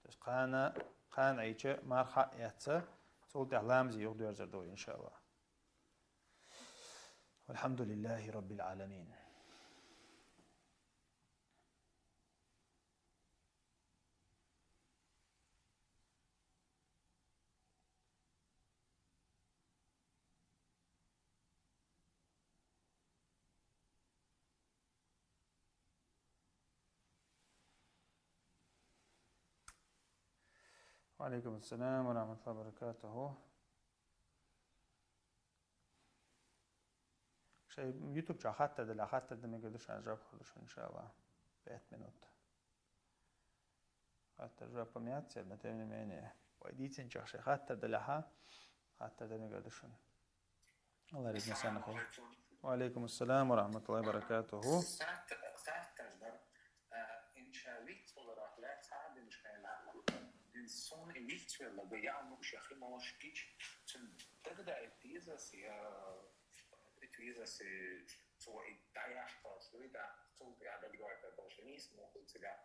تقانا قان أيجا مارخ ياتسا سول دع لامز يقدر زردوي إن شاء الله والحمد لله رب العالمين. وعليكم السلام ورحمة الله وبركاته. شيء يوتيوب جا خاطر دل خاطر دم يقدرش أجرب خلص إن شاء الله 8 minut. خاطر جرب مئات سنة تاني مانع وأديت إن شاء الله خاطر دلها خاطر دم يقدرش. الله يرزقنا سنة خير. وعليكم السلام ورحمة الله وبركاته. Sån individuella början och jag får skit som det där utvisar sig så i dajahtas så det hade gått att bolsjevism och så där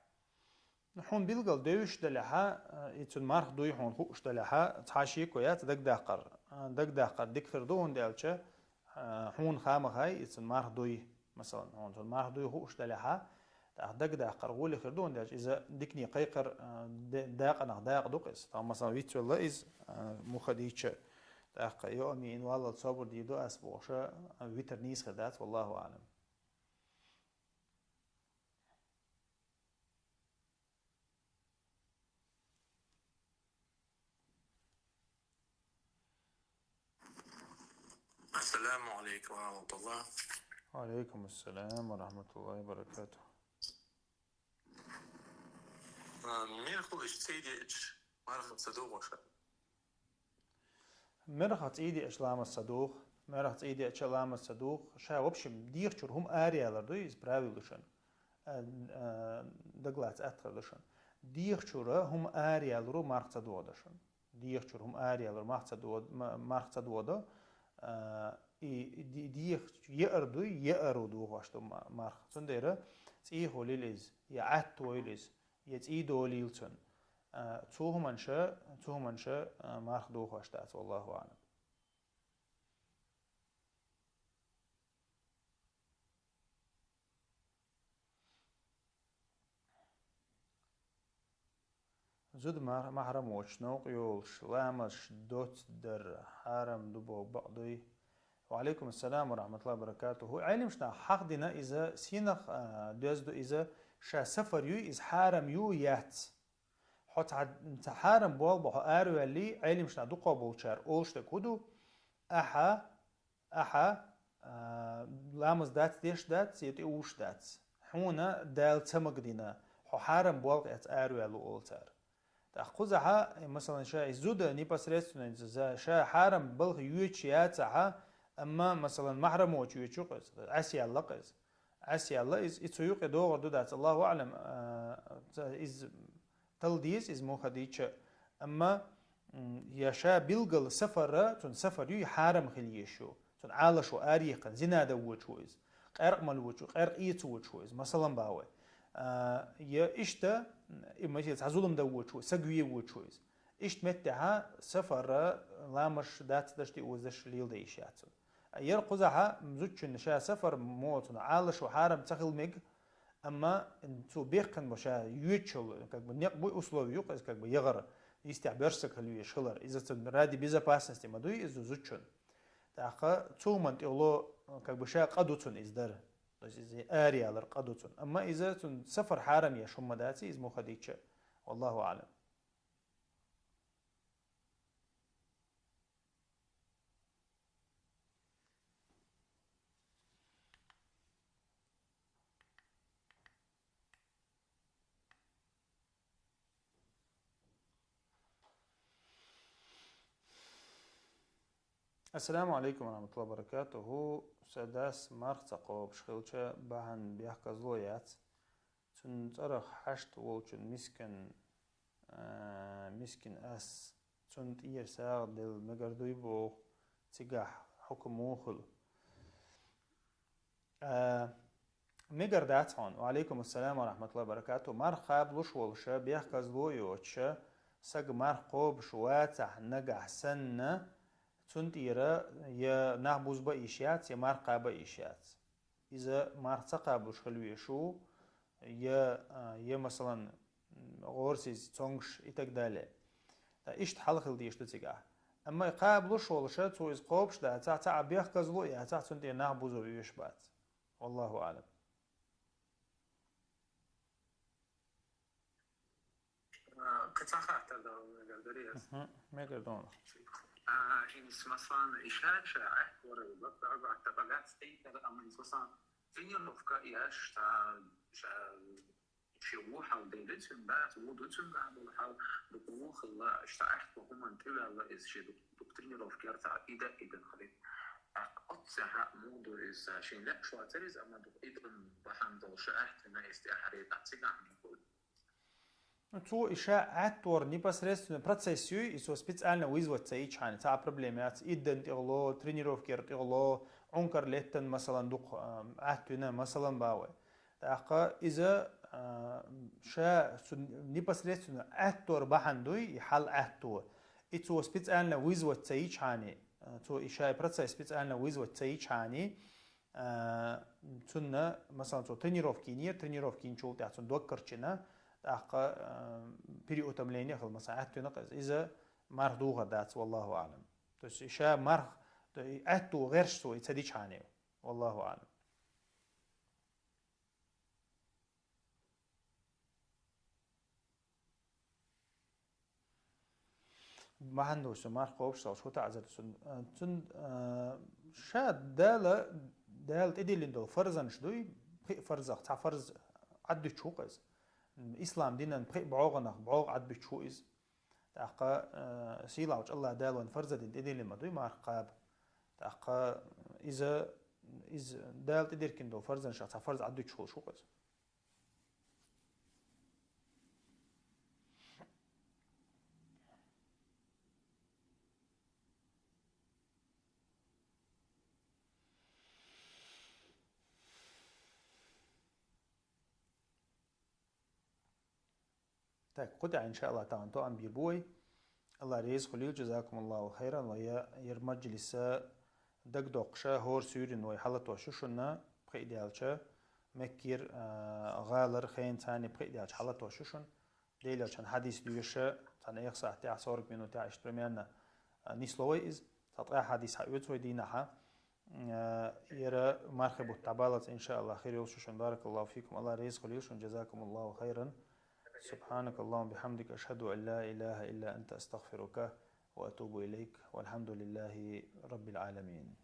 نحون بيلقل دوش دلها يتون مارخ دوي حون خوش دلها تحاشي كويات دق داقر ديك فردون دالچه حون خامخ هاي يتون مارخ دوي مثلا هون تون مارخ دوي خوش دلها دق داقر غولي خردون دالچ إذا ديكني قيقر داق أنا داق دوقس طبعا مثلا ويت والله إز مخديتش داق يومي إن والله تصبر دي دو أسبوعشة ويتر نيس خدات والله أعلم. السلام عليكم ورحمة الله. وعليكم السلام ورحمة الله وبركاته. ميرخو اشتيديش مرخت صدوق مرخت إيدي إشلام الصدوق مرخت إيدي إشلام الصدوق شا وبشم ديخشر هم آريالر دو إسبراوي لشان دقلات أتخر لشان ديخشر هم آريالرو مرخت صدوق دشان ديخشر هم آريالر مرخت صدوق دو ديخ يأردو يأردو واشتو مرخ سنديرة تيه هوليلز يعتو هوليلز يتيدو ليلتون توهمنشا مارخ دوخ واشتات والله أعلم. زود محرم وشنوق يولش لامش دوت در حرم دبو بعضي. وعليكم السلام ورحمة الله وبركاته. هو علم شنا حق دينا إذا سينخ دوزدو إذا شا سفر يو إذا حرم يو يات حتى انت حرم بول بحو آرو اللي علم شنا دو قابل شار أولش تكودو أحا لامز دات ديش دات سيت اوش دات حونا دال تمق دينا حو حرم بول ات آرو اللي أولتار تأخذها مثلا شا زود непосредственно شا حرم بلغ يوتشيات أما مثلا محرم وتشوقز عسي الله قز عسي الله إز يتسوق دوغر دودات الله أعلم إز تلديز إز مخديش أما يشا بلغل سفر تون سفر يو حرم خليشو تون عالشو آريقا زنادة وچويز قرق ملوچو قرق إيتو وچويز مثلا باوي يا إشتا إما يتعزولم دوچو سقوي وچويز إشت متها سفر لامش دات دشتي وزش ليل ديشاتو يرقزها مزوجن شا سفر موتنا عالش وحارم تخل ميج أما انتو بيقن بشا يوتشل как бы не условий юкас как бы يغر يستعبرسك هلوي شغلر إذا تنرادي безопасности мадуи изучен تاخا تومنت يلو как бы شا قدوتن إزدر то есть إذا آريالر قدوتن أما إذا تن سفر حارم يا شو مداتي إز مخديتش والله أعلم. السلام عليكم ورحمة الله وبركاته. هو سداس مرتقو بشخلشة بهن بيحكى زلويات تن ترخ حشت ووچن مسكن أس تن تير ساغ دل مقردوي بو تيقاح حكم موخل مقردات هون. وعليكم السلام ورحمة الله وبركاته. مرخاب لشولشة بيحكى زلويوتشة ساق مرقو بشواتح نقح سنة تنتيرا يا نحبوز بإيشيات يا مرقا بإيشيات. إذا مرتقى بشخلوية شو يا مثلا غورسيز تونغش إتقدالي إيش حلق الديش تتقاه. أما يقابلو شولشة تو إز قوبش دا تاع بيخ كزلو يا تاع تنتير نحبوز بإيشبات والله أعلم. كتاخات هذا مقدريس مقدرون إن مثلا إشارة شائع ورا بعد تبعات أي أما مثلا فيني نفكر إيش شو حاول ديرتهم بعد ودوتهم بعد وحاول بقوة خلا اشتعت وهم انتبه الله إذا شيء دكتورين نفكر تاع إذا خليت أقطع موضوع إذا شيء لا شو أتريز أما إذا بحمد شائعت ما يستحري أتسمع منقول تو إشاعات ور непосредственно процессию и со специально вызвать цаичхани та проблемات иден тигло тренировки тигло عنكر ليتن مثلا دوق عتنا مثلا باوي تاقا إذا شا непосредственно أتور بحندوي يحل أتور إتو специально вызвать цаичхани تو إشاع процесс специально вызвать цаичхани تنا مثلا تو тренировки نشوف تعطون دوكرчина أحقا بريء تمليني خل مساعات نقص إذا مرضوها دات والله أعلم. تش إشاء مرض أتو غير شو يتديش عنه والله أعلم. ما عنده شو مرض قوبش شو تعزل تن شاد دال تدي لندو فرزن شدوي فرزق تع فرز عد شوقز. الإسلام دينا بعوغنا بعوغ عد بشويز تأقى سيلاوش الله دالون فرزة دين لما دوي ما رقاب تأقى إذا دال تدير كندو فرزة شخص فرز عد بشو شوقز. طيب قطع إن شاء الله تعالى تو أم بيبوي الله ريز خليل جزاكم الله خيرا ويا يرمجلس دق دقشة هور سورين ويحلت وشوشنا بقيدالشة مكير غالر خين ثاني بقيدالش حلت وشوشن ديل عشان حديث دويشة تنا يخسع تاع 40 minuten اشترمينا نيسلوي إز تطلع حديث حيوت ودينها يرى مرحبا بالتبالت إن شاء الله خير يوشوشن بارك الله فيكم الله ريز خليل جزاكم الله خيرا سبحانك اللهم بحمدك أشهد أن لا إله إلا أنت أستغفرك وأتوب إليك والحمد لله رب العالمين.